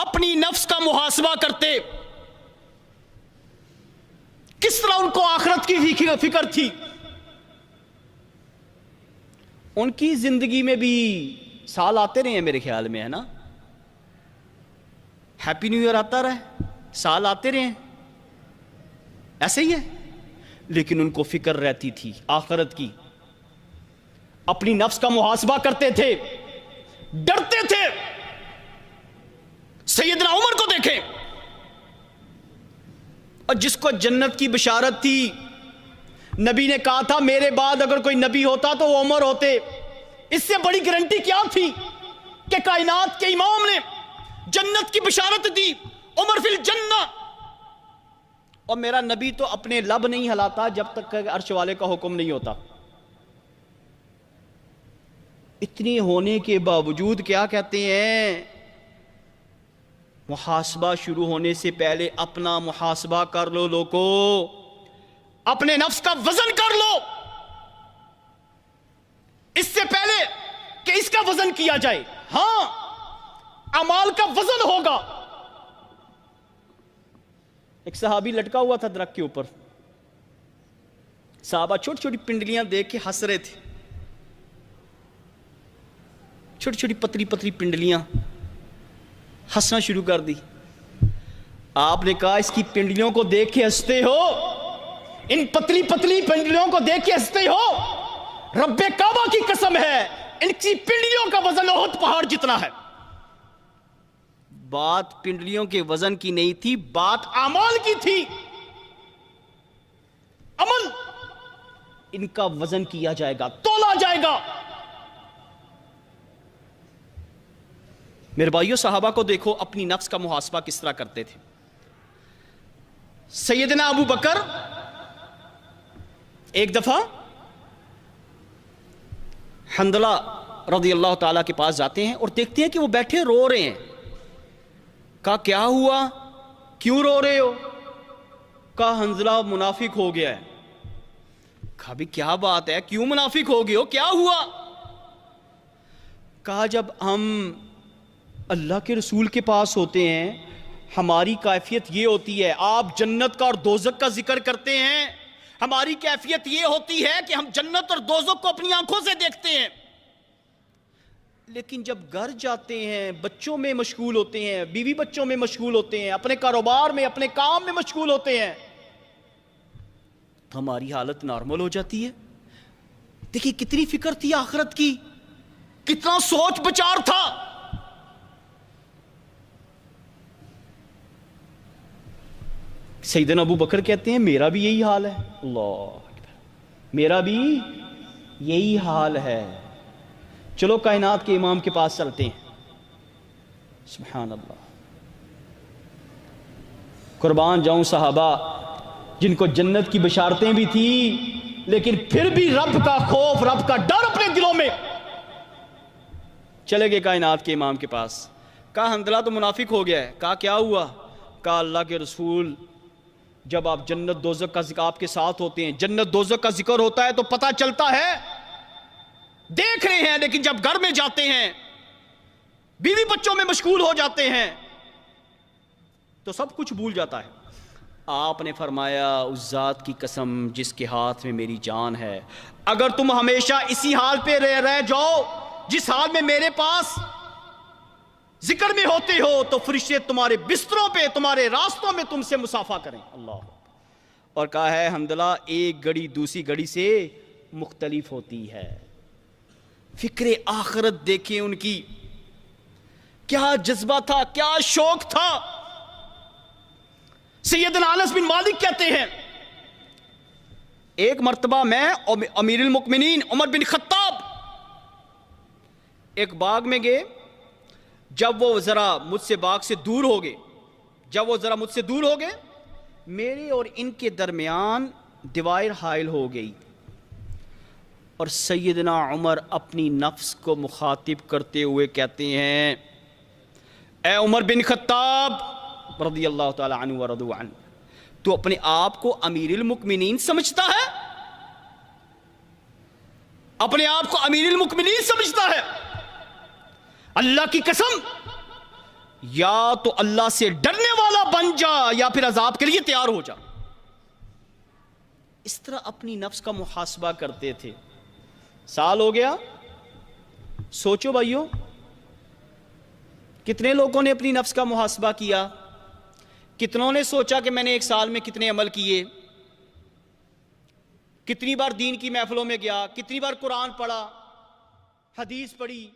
اپنی نفس کا محاسبہ کرتے، کس طرح ان کو آخرت کی فکر تھی. ان کی زندگی میں بھی سال آتے رہے ہیں میرے خیال میں، ہے نا؟ ہیپی نیو ایئر آتا رہے، سال آتے رہے ہیں، ایسے ہی ہے. لیکن ان کو فکر رہتی تھی آخرت کی، اپنی نفس کا محاسبہ کرتے تھے، ڈرتے تھے. سیدنا عمر کو دیکھیں، اور جس کو جنت کی بشارت تھی، نبی نے کہا تھا میرے بعد اگر کوئی نبی ہوتا تو وہ عمر ہوتے. اس سے بڑی گارنٹی کیا تھی کہ کائنات کے امام نے جنت کی بشارت دی، عمر فی الجنہ. اور میرا نبی تو اپنے لب نہیں ہلاتا جب تک کہ عرش والے کا حکم نہیں ہوتا. اتنی ہونے کے باوجود کیا کہتے ہیں؟ محاسبہ شروع ہونے سے پہلے اپنا محاسبہ کر لو لوگو، اپنے نفس کا وزن کر لو، اس سے پہلے کہ اس کا وزن کیا جائے. ہاں، اعمال کا وزن ہوگا. ایک صحابی لٹکا ہوا تھا درخت کے اوپر، صحابہ چھوٹی چھوٹی پنڈلیاں دیکھ کے ہنس رہے تھے، چھوٹی چھوٹی پتلی پتلی پنڈلیاں، ہنسنا شروع کر دی. آپ نے کہا اس کی پنڈلیوں کو دیکھ کے ہنستے ہو، ان پتلی پتلی پنڈلیوں کو دیکھ کے ہنستے ہو؟ رب کعبہ کی قسم ہے ان کی پنڈلیوں کا وزن احد پہاڑ جتنا ہے. بات پنڈلیوں کے وزن کی نہیں تھی، بات اعمال کی تھی. عمل ان کا وزن کیا جائے گا، تولا جائے گا. میرے بھائیو، صحابہ کو دیکھو اپنی نفس کا محاسبہ کس طرح کرتے تھے. سیدنا ابو بکر ایک دفعہ حنظلہ رضی اللہ تعالیٰ کے پاس جاتے ہیں اور دیکھتے ہیں کہ وہ بیٹھے رو رہے ہیں. کہا کیا ہوا، کیوں رو رہے ہو؟ کہا حنظلہ منافق ہو گیا ہے. کہا بھی کیا بات ہے، کیوں منافق ہو گئے ہو، کیا ہوا؟ کہا جب ہم اللہ کے رسول کے پاس ہوتے ہیں ہماری کیفیت یہ ہوتی ہے، آپ جنت کا اور دوزخ کا ذکر کرتے ہیں، ہماری کیفیت یہ ہوتی ہے کہ ہم جنت اور دوزخ کو اپنی آنکھوں سے دیکھتے ہیں. لیکن جب گھر جاتے ہیں بچوں میں مشغول ہوتے ہیں، بیوی بچوں میں مشغول ہوتے ہیں، اپنے کاروبار میں اپنے کام میں مشغول ہوتے ہیں، تو ہماری حالت نارمل ہو جاتی ہے. دیکھیے کتنی فکر تھی آخرت کی، کتنا سوچ بچار تھا. سیدنا ابو بکر کہتے ہیں میرا بھی یہی حال ہے. اللہ اکبر، میرا بھی یہی حال ہے. چلو کائنات کے امام کے پاس چلتے ہیں. سبحان اللہ، قربان جاؤں صحابہ جن کو جنت کی بشارتیں بھی تھیں لیکن پھر بھی رب کا خوف، رب کا ڈر اپنے دلوں میں. چلے گئے کائنات کے امام کے پاس. کہا حنظلہ تو منافق ہو گیا ہے. کہا کیا ہوا؟ کہا اللہ کے رسول جب آپ جنت دوزخ کا ذکر آپ کے ساتھ ہوتے ہیں، جنت دوزخ کا ذکر ہوتا ہے تو پتہ چلتا ہے، دیکھ رہے ہیں، لیکن جب گھر میں جاتے ہیں بیوی بچوں میں مشغول ہو جاتے ہیں تو سب کچھ بھول جاتا ہے. آپ نے فرمایا اس ذات کی قسم جس کے ہاتھ میں میری جان ہے، اگر تم ہمیشہ اسی حال پہ رہ جاؤ جس حال میں میرے پاس ذکر میں ہوتے ہو تو فرشتے تمہارے بستروں پہ، تمہارے راستوں میں تم سے مصافحہ کریں. اللہ. اور کہا ہے حنظلہ ایک گھڑی دوسری گھڑی سے مختلف ہوتی ہے. فکر آخرت دیکھیں ان کی، کیا جذبہ تھا، کیا شوق تھا. سیدنا انس بن مالک کہتے ہیں ایک مرتبہ میں امیر المؤمنین عمر بن خطاب ایک باغ میں گئے. جب وہ ذرا مجھ سے باغ سے دور ہو گئے، میرے اور ان کے درمیان دیوار حائل ہو گئی. اور سیدنا عمر اپنی نفس کو مخاطب کرتے ہوئے کہتے ہیں اے عمر بن خطاب رضی اللہ تعالی عنہ ورضوا عنہ، تو اپنے آپ کو امیر المؤمنین سمجھتا ہے؟ اپنے آپ کو امیر المؤمنین سمجھتا ہے؟ اللہ کی قسم یا تو اللہ سے ڈرنے والا بن جا یا پھر عذاب کے لیے تیار ہو جا۔ اس طرح اپنی نفس کا محاسبہ کرتے تھے۔ سال ہو گیا، سوچو بھائیو، کتنے لوگوں نے اپنی نفس کا محاسبہ کیا؟ کتنوں نے سوچا کہ میں نے ایک سال میں کتنے عمل کیے؟ کتنی بار دین کی محفلوں میں گیا؟ کتنی بار قرآن پڑھا، حدیث پڑھی؟